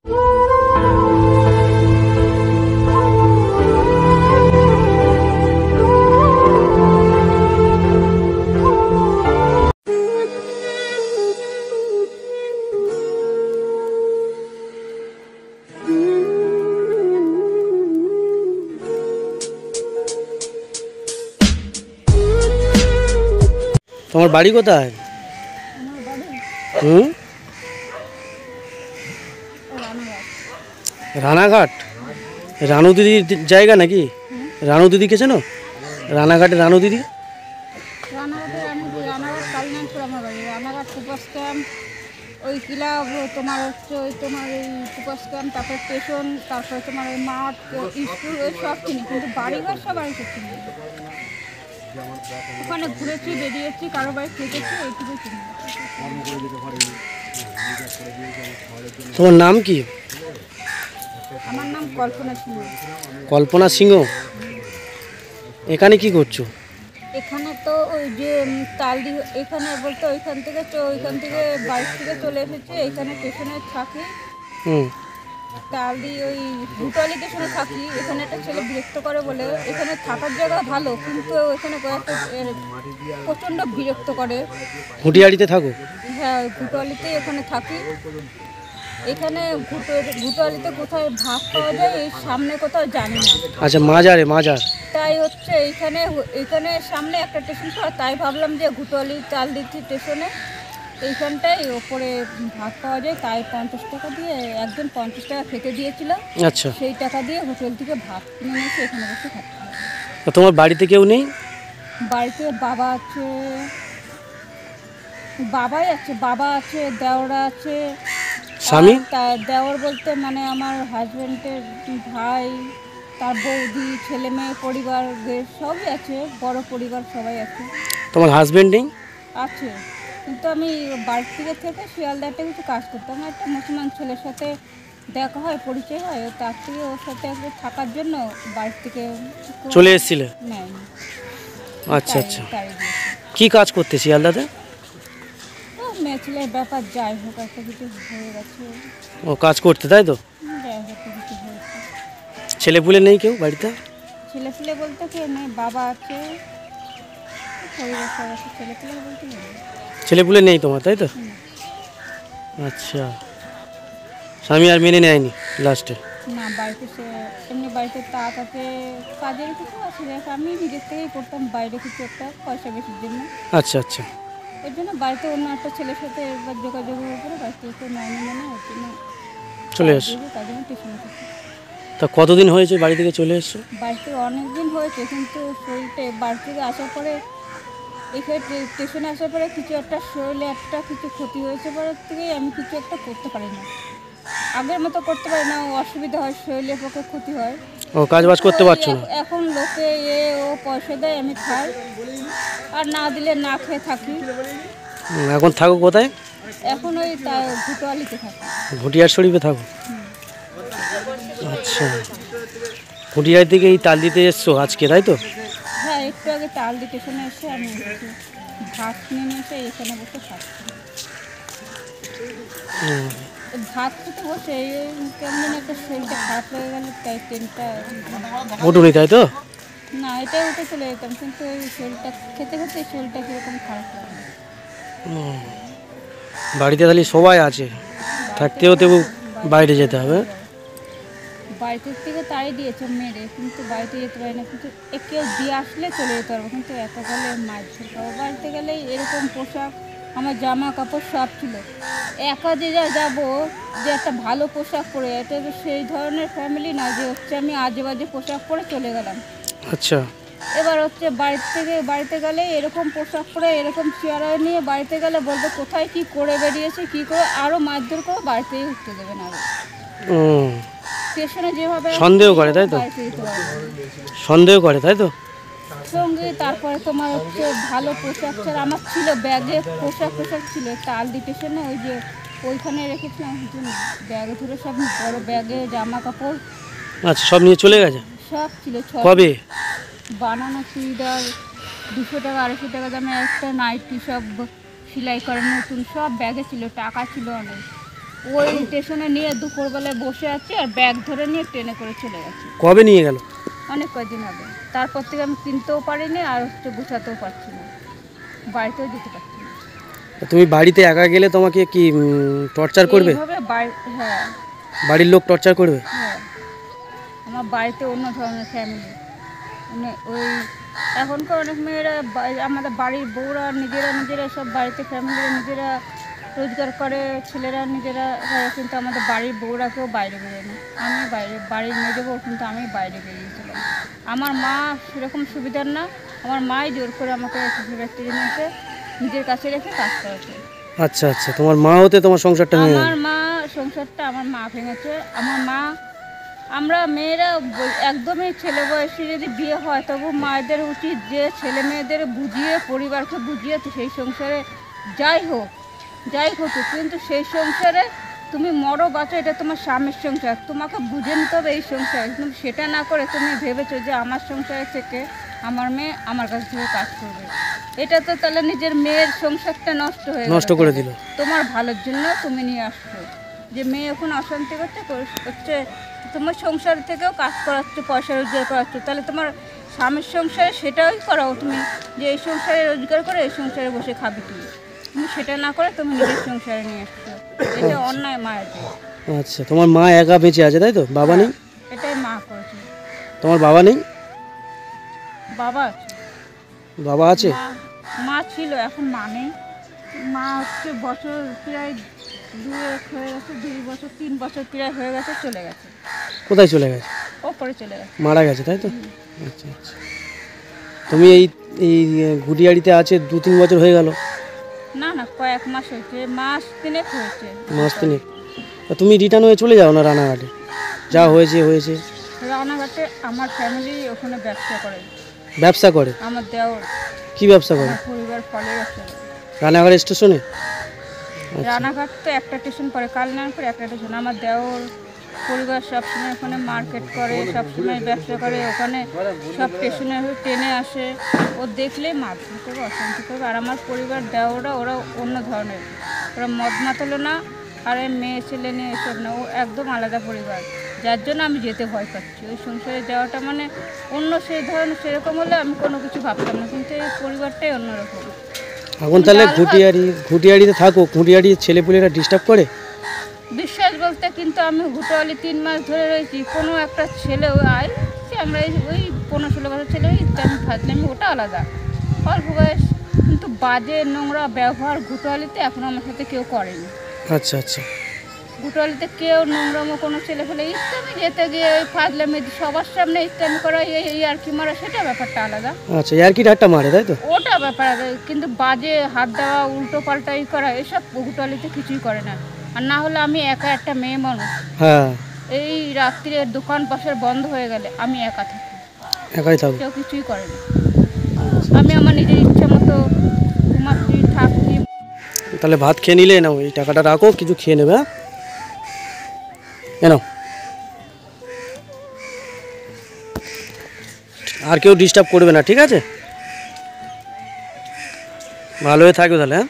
তোমার বাড়ি কোথায়? রানাঘাট। রানু দিদির জায়গা নাকি? রানু দিদিকে চেনো? রানাঘাটে রানু দিদি। রানাঘাট কুপাস ক্যাম্প, ওই ক্লাব, তোমার হচ্ছে ওই তোমার এই কুপাস ক্যাম্প, তারপর স্টেশন, তারপরে তোমার ওই মাঠ, স্কুল, ওই সব চিনি, কিন্তু বাড়িঘর সব বাড়ি সব চিনি। ওখানে ঘুরেছি, বেরিয়েছি, কারো বাড়ি খেতেছি, এইটুকু চিনি। তোমার নাম কি? আমার নাম কল্পনা সিংহ। কল্পনা সিংহ। এখানে কি করছো? এখানে তো ওই যে তালদি, এখানে বলতে ওইখান থেকে বাড়ি থেকে চলে এসেছি, এইখানে স্টেশনে থাকি। তালদি ওই ভুটালি স্টেশনে থাকি। এখানে একটা ছেলে বিরক্ত করে বলে, এখানে থাকার জায়গা ভালো, কিন্তু এখানে প্রচণ্ড বিরক্ত করে। হুটিয়াড়িতে থাকো? হ্যাঁ, ভুটালিতে এখানে থাকি। এখানে ভুটালিতে কোথায় ভাত পাওয়া যায় এই সামনে কোথাও জানি না। আচ্ছা, মাজার। তাই হচ্ছে এইখানে সামনে একটা স্টেশন পাওয়া, তাই ভাবলাম যে ঘুটুয়ালি তালদিঘি স্টেশনে এইখানটায় ওপরে ভাত পাওয়া যায়, তাই 50 টাকা দিয়ে একজন 50 টাকা খেতে দিয়েছিল। আচ্ছা, সেই টাকা দিয়ে হোটেল থেকে ভাত কিনে নিয়েছি, এখানে বসে খাচ্ছি। তোমার বাড়িতে কেউ নেই? বাড়িতে বাবা আছে, বাবা আছে, দেওরা আছে। স্বামী? দেওর বলতে মানে আমার হাজব্যান্ডের ভাই, তার বৌদি, ছেলে মেয়ে, পরিবার সবই আছে, বড় পরিবার সবাই আছে। তোমার হাজব্যান্ড নেই? আছে, কিন্তু আমি বাড়ি থেকে শিয়ালদাতে কিছু কাজ করতাম। একটা মুসলমান ছেলের সাথে দেখা হয়, পরিচয় হয়, তার থেকে ওর সাথে একটু থাকার জন্য বাড়ি থেকে চলে এসেছিলে? নেই। আচ্ছা, কি কাজ করতে শিয়ালদাতে? মেয়ে ছেলের ব্যাপার, যাই হোক একটা কিছু হয়ে গেছে। ও কাজ করতে, তাই তো? যাই হোক কিছু হয়েছে। ছেলেপুলে নেই কেউ বাড়িতে? ছেলেপুলে বলতে কেউ নেই, বাবা আছে, পরিবার সব আছে, ছেলেপুলে বলতে নেই। ছেলেপুলে নেই তোমার, তাই তো? আচ্ছা, স্বামী আর মেনে নেয়নি লাস্টে? না, বাড়িতে এমনি বাড়িতে তাকে কাজের কিছু আছে, আমি নিজের থেকেই করতাম বাইরে কিছু একটা পয়সা বেশির জন্য। আচ্ছা, এর জন্য বাড়িতে অন্য একটা ছেলের সাথে একবার যোগাযোগের উপরে বাড়িতে একটু নেয়নি, ওর জন্য চলে এসো। তার জন্য টিউশনে থাকি। তা কতদিন হয়েছে বাড়ি থেকে চলে এসছো? বাড়িতে অনেক দিন হয়েছে, কিন্তু শরীরটা বাড়ি থেকে আসার পরে, এখানে স্টেশনে আসার পরে কিছু একটা শরীরে একটা কিছু ক্ষতি হয়েছে, পরের থেকেই আমি কিছু একটা করতে পারি না, আগের মতো করতে পারি না, অসুবিধা হয়, শরীরের পক্ষে ক্ষতি হয়। ও কাজবাজ করতে পারছো না? এখন লোকে ও পয়সা দেয়, আমি খাই, আর না দিলে না খেয়ে থাকি। এখন থাকো কোথায়? এখন ওই ভুটুয়ালিতে থাকি। ভুটিয়ার শরীফে থাকো? আচ্ছা, ভুটিয়ার থেকে এই তাল দিতে এসছো আজকে, তাই তো? হ্যাঁ, একটু আগে তালদি স্টেশনে এসে আমি ভাত কিনে নিয়ে এসে এখানে বসে খাচ্ছি। ভাত খেতে বসে কেমন একটা শরীরটা খারাপ হয়ে গেল, তাই ট্রেনটা উঠুনি, তাই তো? না, এটাই উঠে চলে যেতাম, কিন্তু ওই শরীরটা খেতে শরীরটা কীরকম খারাপ লাগে। বাড়িতে তাহলে সবাই আছে, থাকতেও বাইরে যেতে হবে? বাড়িতে থেকে তাই দিয়েছে মেরে, কিন্তু বাড়িতে যেতে পারি না, কিন্তু কেউ দিয়ে আসলে চলে যেতে পারবো, কিন্তু একা গেলে মাছ ধরতে হবে। বাড়িতে গেলেই এরকম পোশাক, আমার জামা কাপড় সব ছিল, একা যে যাবো যে একটা ভালো পোশাক পরে, এটা সেই ধরনের ফ্যামিলি না যে হচ্ছে আমি আজে বাজে পোশাক পরে চলে গেলাম। আচ্ছা, এবার হচ্ছে বাড়িতে গেলে এরকম পোশাক পরে এরকম চেয়ারা নিয়ে বাড়িতে গেলে বলবে কোথায় কি করে বেরিয়েছে, কি করে আরও মারধর করে বাড়িতেই উঠতে দেবে না। স্টেশনে যেভাবে সন্দেহ করে, তাই তো? সন্দেহ করে, তাই তো? সঙ্গে তারপরে তোমার হচ্ছে ভালো পোশাক ছাড়া আমার ছিল, ব্যাগে পোশাক ছিল, তালদি স্টেশনে ওই যে ওইখানে রেখেছিলাম, ব্যাগে ধরে সব বড় ব্যাগে জামা কাপড়। আচ্ছা, সব নিয়ে চলে গেছে? সব ছিল। কবে? বানানো চুড়িদার 200 টাকা 250 টাকা দামে একটা নাইটি, সব সেলাই করে নতুন, সব ব্যাগে ছিল, টাকা ছিল অনেক। ওই স্টেশনে নিয়ে দুপুরবেলায় বসে আছি আর ব্যাগ ধরে নিয়ে ট্রেনে করে চলে গেছে। কবে নিয়ে গেল? অনেক কয়েকদিন আগে। তারপর থেকে আমি কিনতেও পারিনি আর গুছাতেও পারছি না, বাড়িতেও যেতে পারছি না। তুমি বাড়িতে একা গেলে তোমাকে কি টর্চার করবে? হ্যাঁ, বাড়ির লোক টর্চার করবে? হ্যাঁ, আমার বাড়িতে অন্য ধরনের ফ্যামিলি, মানে ওই এখনকার অনেক মেয়েরা আমাদের বাড়ির বউরা নিজেরা সব বাড়িতে ফ্যামিলিরা নিজেরা রোজগার করে, ছেলেরা নিজেরা করে, কিন্তু আমাদের বাড়ির বউরা কেউ বাইরে বেরোয় না। আমি বাড়ির মেয়ে বউ, কিন্তু আমি বাইরে বেরিয়েছিলাম। আমার মা সেরকম সুবিধার না, আমার মাই জোর করে আমাকে শ্বশুর বাড়িতে নিয়ে নিজের কাছে রেখে কাজ করাচ্ছে। আচ্ছা আচ্ছা, তোমার মা হতে তোমার সংসারটা ভেঙে গেল? আমার মা ভেঙেছে। আমার মা, আমরা মেয়েরা একদমই ছেলে বয়সে যদি বিয়ে হয় তবু মায়েদের উচিত যে ছেলে মেয়েদের বুঝিয়ে, পরিবারকে বুঝিয়ে তো সেই সংসারে যাই হোক, কিন্তু সেই সংসারে তুমি মরো বাঁচো, এটা তোমার স্বামীর সংসার, তোমাকে বুঝে নিতে হবে এই সংসার। কিন্তু সেটা না করে তুমি ভেবেছো যে আমার সংসারে থেকে আমার মেয়ে আমার কাছ থেকে কাজ করবে। এটা তো তাহলে নিজের মেয়ের সংসারটা নষ্ট করে দিল। তোমার ভালোর জন্য তুমি নিয়ে আসছো, যে মেয়ে এখন অশান্তি করছে, তোমার সংসার থেকেও কাজ করাচ্ছ, পয়সা রোজগার করাচ্ছ, তাহলে তোমার স্বামীর সংসারে সেটাই করাও তুমি, যে এই সংসারে রোজগার করে এই সংসারে বসে খাবে তুমি সেটা না করে তুমি নিজের সংসারে নিয়ে আসছো। এটা অন্যায় মায়ের। আচ্ছা, তোমার মা একা বেঁচে আছে তাই তো? বাবা নেই? এটাই মা করেছে। তোমার বাবা নেই? বাবা আছে। বাবা আছে? মা ছিল, এখন মা নেই। মা হচ্ছে বছর প্রায় 2 বছর 3 বছর প্রায় হয়ে গেছে, চলে গেছে। কোথায় চলে গেছে? ওপরে চলে গেছে, মারা গেছে তাই তো? আচ্ছা আচ্ছা, তুমি এই গুটিয়াড়িতে আছে 2-3 বছর হয়ে গেল? না কয়েক মাস হয়েছে, মাস 3 হয়েছে। মাস 3? তুমি রিটার্ন হয়ে চলে যাও না রানাঘাটে? যা হয়েছে। রানাঘাটে আমার ফ্যামিলি ওখানে ব্যবসা করে। আমার দেওর। কি ব্যবসা করে? পরিবার ফলের ব্যবসা করে। রানাঘাট স্টেশনে? রানাঘাট তো একটা স্টেশন পরে, কালনাপুর একটা স্টেশন। আমার দেওর পরিবার সবসময় ওখানে মার্কেট করে, সবসময় ব্যবসা করে, ওখানে সব স্টেশনে ট্রেনে আসে। ও দেখলে মারপিট করবে, অশান্তি করবে। আর আমার পরিবার দেওরা ওরা অন্য ধরনের, ওরা মদ মাতালো না, আর মেয়ে ছেলে নিয়ে এসব না, ও একদম আলাদা পরিবার, যার জন্য আমি যেতে ভয় পাচ্ছি। ওই সংসারে যাওয়াটা মানে অন্য সেই ধরনের, সেরকম হলে আমি কোনো কিছু ভাবতাম না, কিন্তু এই পরিবারটাই অন্যরকম। এখন তাহলে ঘুটিয়াড়িতে থাকো, ঘুটিয়াড়ির ছেলেপুলেরা ডিস্টার্ব করে? বিশ্বাস বলতে, কিন্তু আমি ঘুটোয়ালি 3 মাস ধরে রয়েছি, কোনো একটা ছেলে আয় সে আমরা ওই 15-16 বছর ছেলে আমি ফাজলামি, ওটা আলাদা, অল্প বয়স, কিন্তু বাজে নোংরা ব্যবহার ঘুটোয়ালিতে এখনও আমার সাথে কেউ করেনি। আচ্ছা আচ্ছা, ঘুটোয়ালিতে কেউ নোংরামো কোনো ছেলে ফেলে ইত্যাদি যেতে গিয়ে ওই ফাজলামি সবার সামনে ইত্যাদি করা, এই আর কি মারা, সেটা ব্যাপারটা আলাদা। আচ্ছা, আর কি ঠাট্টা মারে তাই তো? ওটা ব্যাপার আলাদা, কিন্তু বাজে হাত দেওয়া, উল্টো পাল্টাই করা, এসব ঘুটোয়ালিতে কিছুই করে না। আর না হলে আমি একা একটা মেয়ে মানুষ, হ্যাঁ, এই রাত্রে দোকান পাশের বন্ধ হয়ে গেলে আমি একাই থাকবো, কেউ কিছুই করে না। আমি আমার নিজের ইচ্ছা মতো ঘুমাচ্ছি, থাকছি। তাহলে ভাত খেয়ে নিলে নাও, এই টাকাটা রাখো, কিছু খেয়ে নেবে। হ্যাঁ, আর কেউ ডিস্টার্ব করবে না, ঠিক আছে? ভালো হয়ে থাকবে তাহলে। হ্যাঁ।